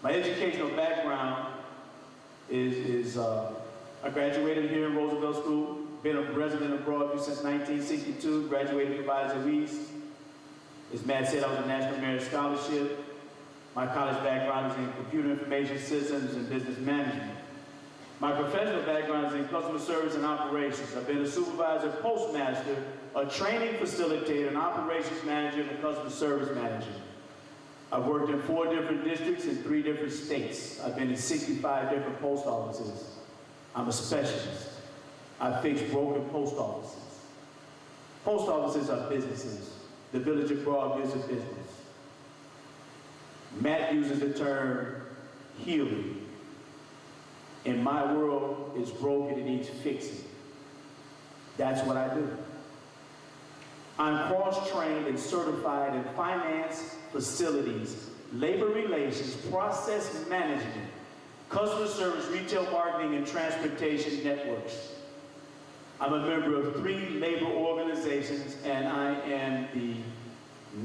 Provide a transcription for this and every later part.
My educational background is I graduated here in Roosevelt School, been a resident of Broadview since 1962, graduated from Advisor East. As Matt said, I was a National Merit Scholarship. My college background is in computer information systems and business management. My professional background is in customer service and operations. I've been a supervisor, postmaster, a training facilitator, an operations manager, and a customer service manager. I've worked in 4 different districts in 3 different states. I've been in 65 different post offices. I'm a specialist. I fix broken post offices. Post offices are businesses. The Village of Broadview is a business. Matt uses the term healing. In my world, it's broken, it needs fixing. That's what I do. I'm cross-trained and certified in finance, facilities, labor relations, process management, customer service, retail marketing, and transportation networks. I'm a member of 3 labor organizations, and I am the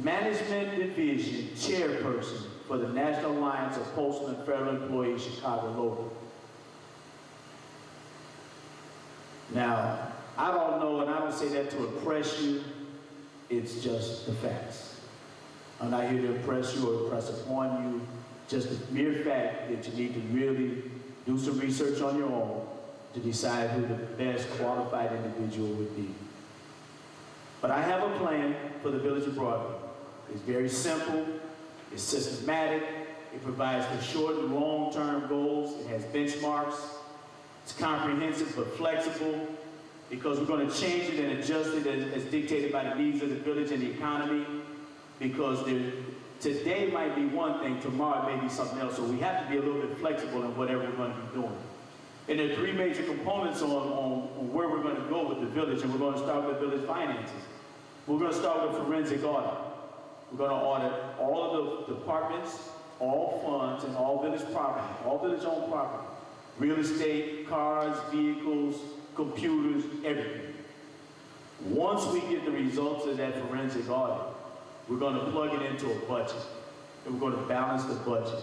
Management Division Chairperson for the National Alliance of Postal and Federal Employees, Chicago Local. Now, I don't know, and I don't say that to impress you, it's just the facts. I'm not here to impress you or impress upon you, just the mere fact that you need to really do some research on your own to decide who the best qualified individual would be. But I have a plan for the Village of Broadview. It's very simple, it's systematic, it provides for short and long-term goals, it has benchmarks, it's comprehensive but flexible, because we're going to change it and adjust it as dictated by the needs of the village and the economy, because today might be one thing, tomorrow it may be something else, so we have to be a little bit flexible in whatever we're going to be doing. And there are 3 major components on where we're going to go with the village, and we're going to start with village finances. We're going to start with forensic audit. We're going to audit all of the departments, all funds, and all village property, all village-owned property. Real estate, cars, vehicles, computers, everything. Once we get the results of that forensic audit, we're going to plug it into a budget. And we're going to balance the budget.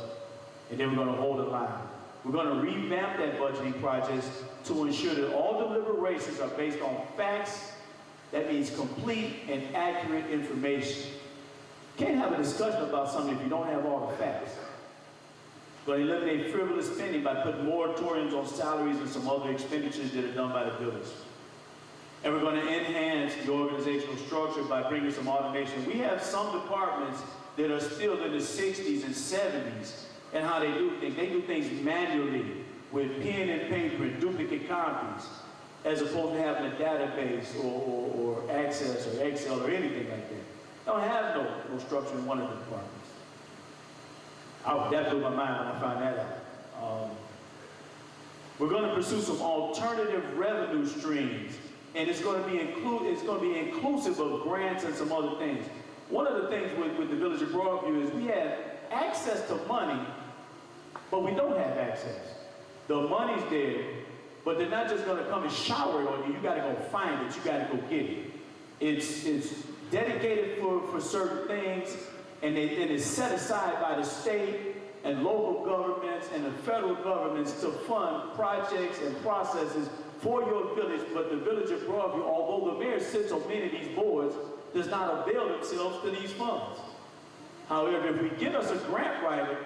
And then we're going to hold a line. We're going to revamp that budgeting process to ensure that all deliberations are based on facts. That means complete and accurate information. You can't have a discussion about something if you don't have all the facts. We're going to eliminate frivolous spending by putting moratoriums on salaries and some other expenditures that are done by the village. And we're going to enhance the organizational structure by bringing some automation. We have some departments that are still in the 60s and 70s and how they do things. They do things manually with pen and paper and duplicate copies, as opposed to having a database or Access or Excel or anything like that. They don't have no structure in one of the departments. That blew my mind when I found that out. We're going to pursue some alternative revenue streams, and it's going to be inclusive of grants and some other things. One of the things with the Village of Broadview is we have access to money, but we don't have access. The money's there, but they're not just going to come and shower it on you. You got to go find it. You got to go get it. It's dedicated for certain things, and it's set aside by the state and local governments and the federal governments to fund projects and processes for your village. But the Village of Broadview, although the mayor sits on many of these boards, does not avail themselves to these funds. However, if we get us a grant writer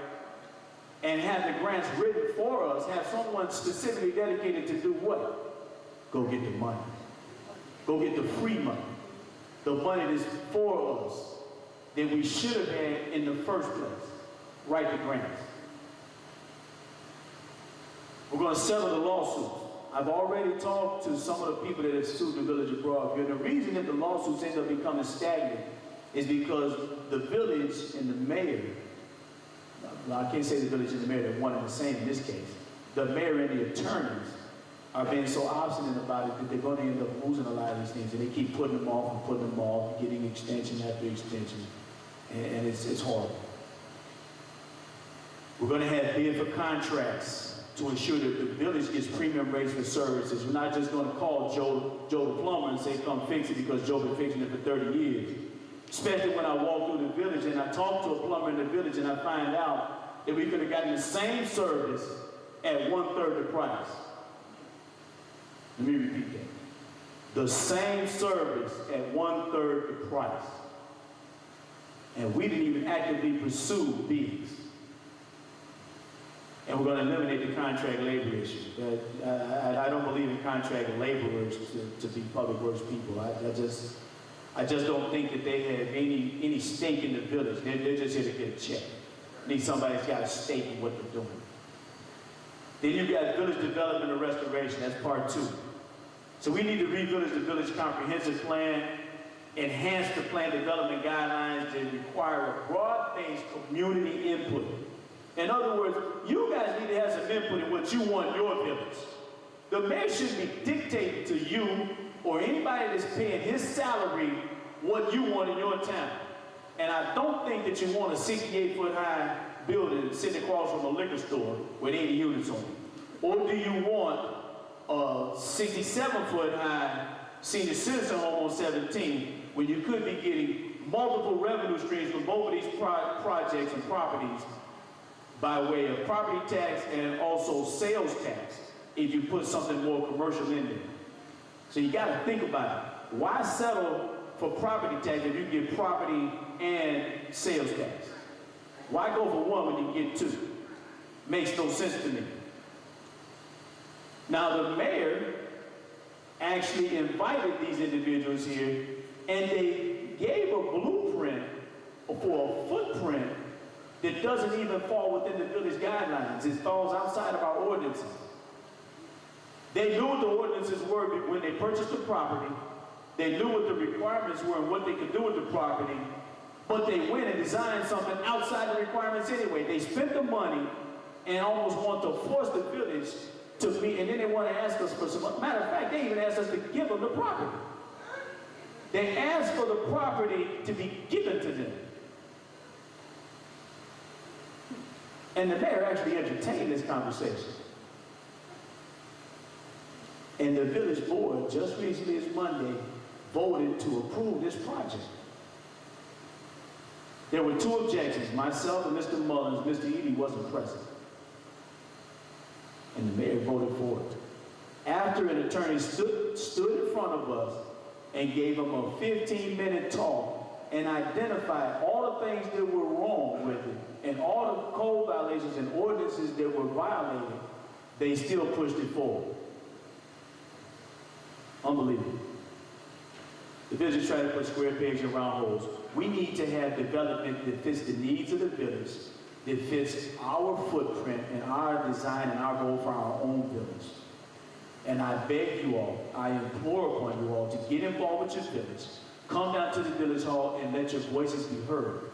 and have the grants written for us, have someone specifically dedicated to do what? Go get the money. Go get the free money. The money that's for us that we should have had in the first place. Write the grants. We're going to settle the lawsuits. I've already talked to some of the people that have sued the Village of Broadview. And the reason that the lawsuits end up becoming stagnant is because the village and the mayor, I can't say the village and the mayor, they're one and the same in this case. The mayor and the attorneys are being so obstinate about it that they're going to end up losing a lot of these things, and they keep putting them off and putting them off, getting extension after extension, and it's horrible. We're going to have bid for contracts to ensure that the village gets premium rates for services. We're not just going to call Joe the plumber and say, come fix it, because Joe been fixing it for 30 years. Especially when I walk through the village and I talk to a plumber in the village and I find out if we could have gotten the same service at 1/3 the price. Let me repeat that. The same service at 1/3 the price. And we didn't even actively pursue bids. And we're going to eliminate the contract labor issue. I don't believe in contract laborers to be public works people. I just don't think that they have any stake in the village. They're just here to get a check. Need somebody that's got a stake in what they're doing. Then you've got village development and restoration. That's part 2. So we need to re-village the village comprehensive plan, enhance the plan development guidelines that require a broad-based community input. In other words, you guys need to have some input in what you want in your village. The mayor shouldn't be dictating to you or anybody that's paying his salary what you want in your town. And I don't think that you want a 68-foot-high building sitting across from a liquor store with 80 units on it. Or do you want a 67-foot-high senior citizen home on 17 when you could be getting multiple revenue streams from both of these projects and properties by way of property tax and also sales tax if you put something more commercial in there. So you got to think about it. Why settle for property tax if you get property and sales tax? Why go for one when you get 2? Makes no sense to me. Now the mayor actually invited these individuals here and they gave a blueprint for a footprint that doesn't even fall within the village guidelines. It falls outside of our ordinances. They knew what the ordinances were when they purchased the property. They knew what the requirements were and what they could do with the property, but they went and designed something outside the requirements anyway. They spent the money and almost want to force the village to meet, and then they want to ask us for some, matter of fact, they even asked us to give them the property. They asked for the property to be given to them. And the mayor actually entertained this conversation. And the village board, just recently as Monday, voted to approve this project. There were 2 objections, myself and Mr. Mullins. Mr. Edie wasn't present. And the mayor voted for it. After an attorney stood in front of us and gave him a 15-minute talk and identified all the things that were wrong with it and all the code violations and ordinances that were violated, they still pushed it forward. Unbelievable. The village is trying to put square pegs in round holes. We need to have development that fits the needs of the village, that fits our footprint and our design and our goal for our own village. And I beg you all, I implore upon you all to get involved with your village. Come down to the village hall and let your voices be heard.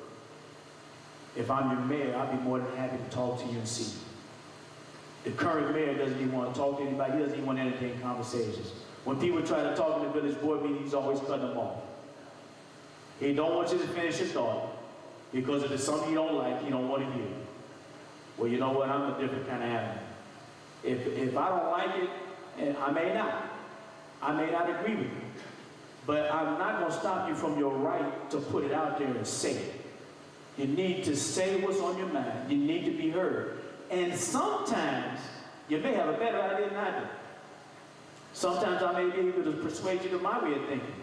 If I'm your mayor, I'd be more than happy to talk to you and see you. The current mayor doesn't even want to talk to anybody. He doesn't even want to entertain conversations. When people try to talk in the village board meeting, he's always cutting them off. He don't want you to finish your thought because if it's something you don't like, you don't want to hear. Well, you know what? I'm a different kind of animal. If I don't like it, and I may not agree with you, but I'm not going to stop you from your right to put it out there and say it. You need to say what's on your mind. You need to be heard. And sometimes you may have a better idea than I do. Sometimes I may be able to persuade you to my way of thinking.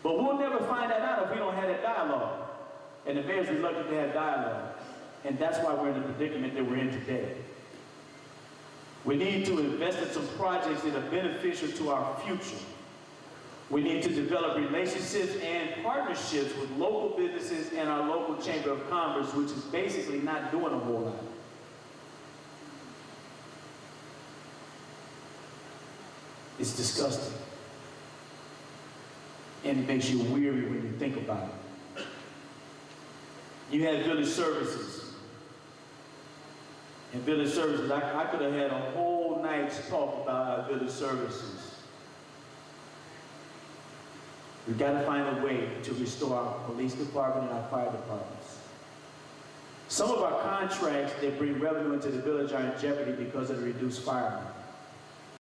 But we'll never find that out if we don't have that dialogue. And the mayor's reluctant to have dialogue. And that's why we're in the predicament that we're in today. We need to invest in some projects that are beneficial to our future. We need to develop relationships and partnerships with local businesses and our local Chamber of Commerce, which is basically not doing a whole lot. It's disgusting. And it makes you weary when you think about it. You had village services. And village services, I could have had a whole night's talk about our village services. We've got to find a way to restore our police department and our fire departments. Some of our contracts that bring revenue into the village are in jeopardy because of the reduced firemen.